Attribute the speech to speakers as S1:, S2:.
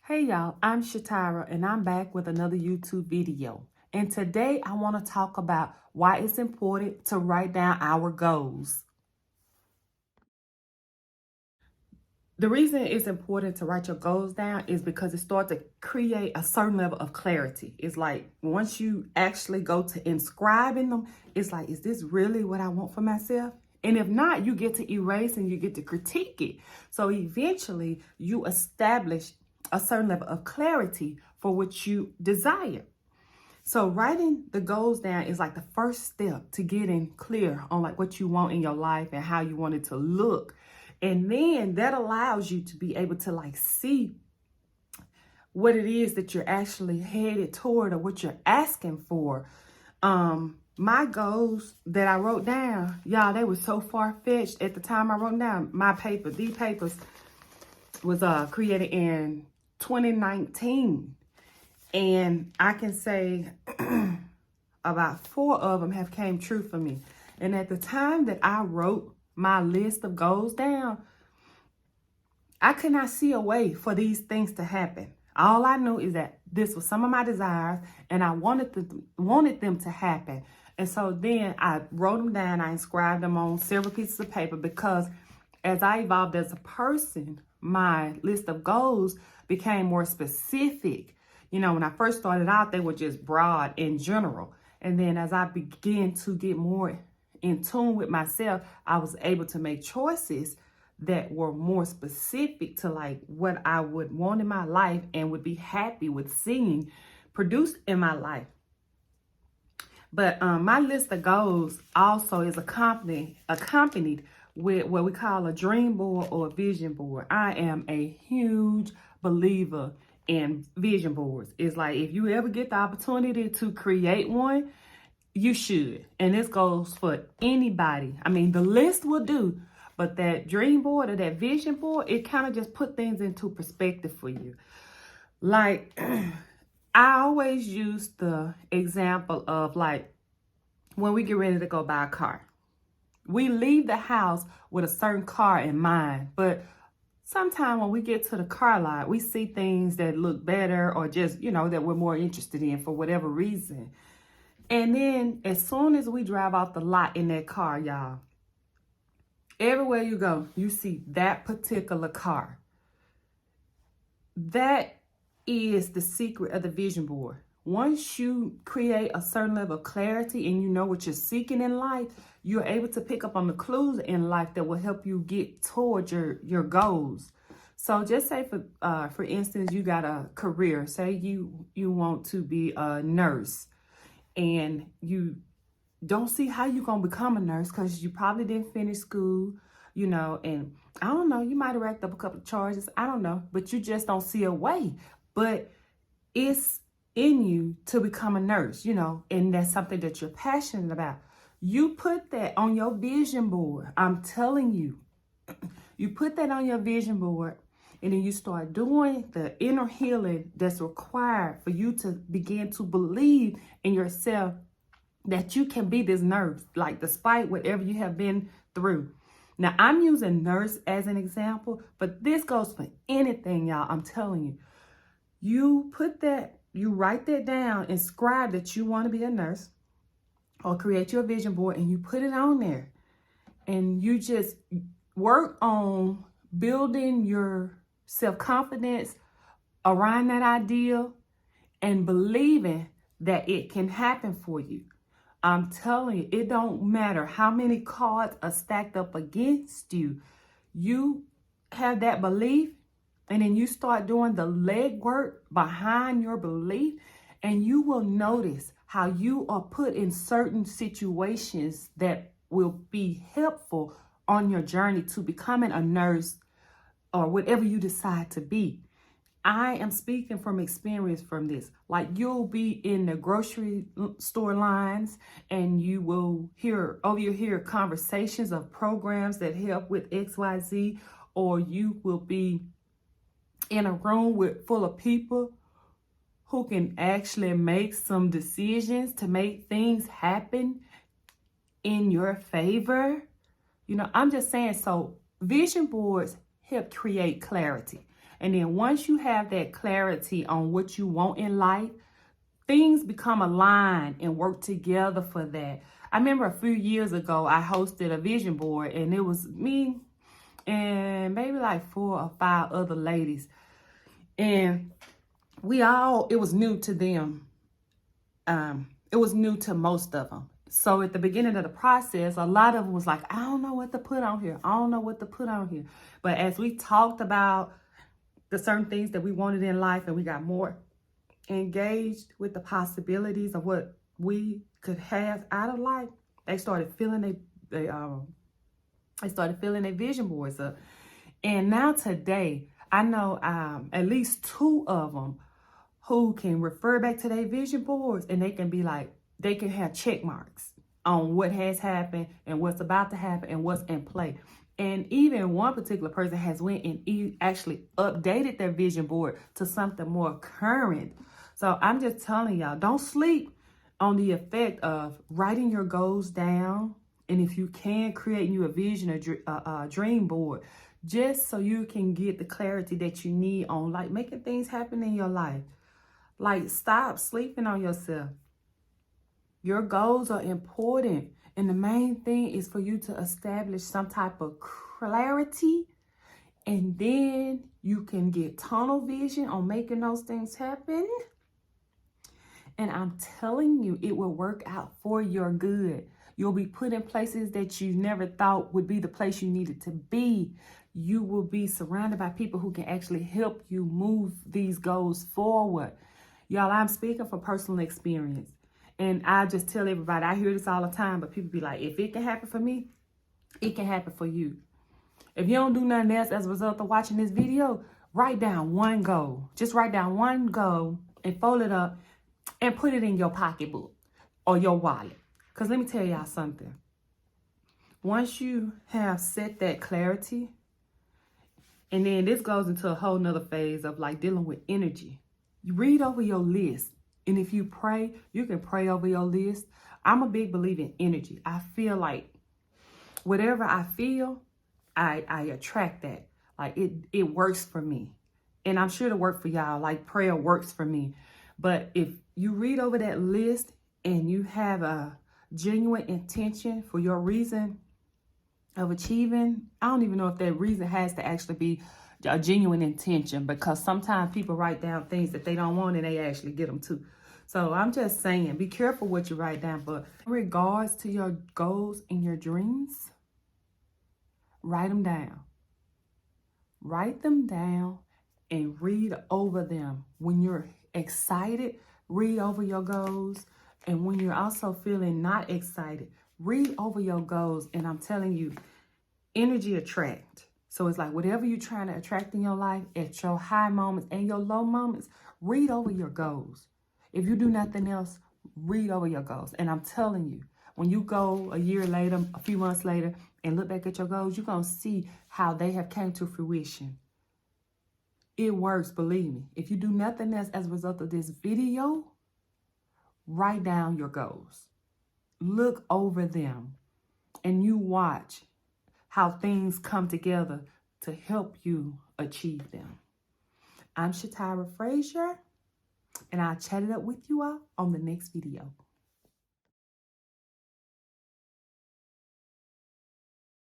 S1: Hey y'all, I'm Shatara and I'm back with another YouTube video. And today I want to talk about why it's important to write down our goals. The reason it's important to write your goals down is because it starts to create a certain level of clarity. It's like once you actually go to inscribing them, it's like, is this really what I want for myself? And if not, you get to erase and you get to critique it. So eventually you establish a certain level of clarity for what you desire. So writing the goals down is like the first step to getting clear on like what you want in your life and how you want it to look. And then that allows you to be able to like see what it is that you're actually headed toward or what you're asking for. My goals that I wrote down, y'all, they were so far-fetched at the time I wrote down. These papers was created in 2019. And I can say about 4 of them have came true for me. And at the time that I wrote my list of goals down, I could not see a way for these things to happen. All I knew is that this was some of my desires and I wanted them to happen. And so then I wrote them down. I inscribed them on several pieces of paper because as I evolved as a person, my list of goals became more specific. You know, when I first started out, they were just broad in general. And then as I began to get more in tune with myself, I was able to make choices that were more specific to like what I would want in my life and would be happy with seeing produced in my life. But my list of goals also is accompanied with what we call a dream board or a vision board. I am a huge believer in vision boards. It's like if you ever get the opportunity to create one, you should. And this goes for anybody. I mean, the list will do, but that dream board or that vision board, it kind of just put things into perspective for you. Like, I always use the example of like when we get ready to go buy a car. We leave the house with a certain car in mind, but sometimes when we get to the car lot, we see things that look better or just, you know, that we're more interested in for whatever reason. And then as soon as we drive off the lot in that car, y'all, everywhere you go, you see that particular car. That is the secret of the vision board. Once you create a certain level of clarity and you know what you're seeking in life, you're able to pick up on the clues in life that will help you get towards your goals. So just say for instance, you got a career. Say you want to be a nurse and you don't see how you're going to become a nurse because you probably didn't finish school, you know, and I don't know, you might have racked up a couple of charges. I don't know, but you just don't see a way. But it's in you to become a nurse, you know, and that's something that you're passionate about. You put that on your vision board. I'm telling you, you put that on your vision board and then you start doing the inner healing that's required for you to begin to believe in yourself that you can be this nurse, like despite whatever you have been through. Now, I'm using nurse as an example, but this goes for anything, y'all. I'm telling you. You write that down, inscribe that you want to be a nurse or create your vision board and you put it on there. And you just work on building your self-confidence around that ideal and believing that it can happen for you. I'm telling you, it don't matter how many cards are stacked up against you. You have that belief and then you start doing the legwork behind your belief and you will notice how you are put in certain situations that will be helpful on your journey to becoming a nurse or whatever you decide to be. I am speaking from experience from this. Like you'll be in the grocery store lines and you'll hear conversations of programs that help with XYZ, or you will be in a room full of people who can actually make some decisions to make things happen in your favor. You know, I'm just saying, so vision boards help create clarity. And then once you have that clarity on what you want in life, things become aligned and work together for that. I remember a few years ago, I hosted a vision board, and it was me and maybe like 4 or 5 other ladies. And it was new to them. It was new to most of them. So at the beginning of the process, a lot of them was like, I don't know what to put on here. I don't know what to put on here. But as we talked about the certain things that we wanted in life, and we got more engaged with the possibilities of what we could have out of life, they started filling their vision boards up. And now today, I know at least 2 of them who can refer back to their vision boards, and they can be like, they can have check marks on what has happened and what's about to happen and what's in play. And even one particular person has went and actually updated their vision board to something more current. So I'm just telling y'all, don't sleep on the effect of writing your goals down. And if you can, create you a vision, a dream board, just so you can get the clarity that you need on like making things happen in your life. Like, stop sleeping on yourself. Your goals are important. And the main thing is for you to establish some type of clarity. And then you can get tunnel vision on making those things happen. And I'm telling you, it will work out for your good. You'll be put in places that you never thought would be the place you needed to be. You will be surrounded by people who can actually help you move these goals forward. Y'all, I'm speaking from personal experience. And I just tell everybody, I hear this all the time, but people be like, if it can happen for me, it can happen for you. If you don't do nothing else as a result of watching this video, write down one goal. Just write down one goal and fold it up and put it in your pocketbook or your wallet. Because let me tell y'all something. Once you have set that clarity, and then this goes into a whole nother phase of like dealing with energy. You read over your list. And if you pray, you can pray over your list. I'm a big believer in energy. I feel like whatever I feel, I attract that. Like it works for me. And I'm sure it'll work for y'all. Like prayer works for me. But if you read over that list and you have a genuine intention for your reason of achieving, I don't even know if that reason has to actually be a genuine intention, because sometimes people write down things that they don't want and they actually get them too. So I'm just saying, be careful what you write down. But in regards to your goals and your dreams, write them down. Write them down and read over them. When you're excited, read over your goals. And when you're also feeling not excited, read over your goals. And I'm telling you, energy attract. So it's like whatever you're trying to attract in your life, at your high moments and your low moments, read over your goals. If you do nothing else, read over your goals. And I'm telling you, when you go a year later, a few months later, and look back at your goals, you're going to see how they have came to fruition. It works, believe me. If you do nothing else as a result of this video, write down your goals. Look over them. And you watch how things come together to help you achieve them. I'm Shatira Frazier, and I'll chat it up with you all on the next video.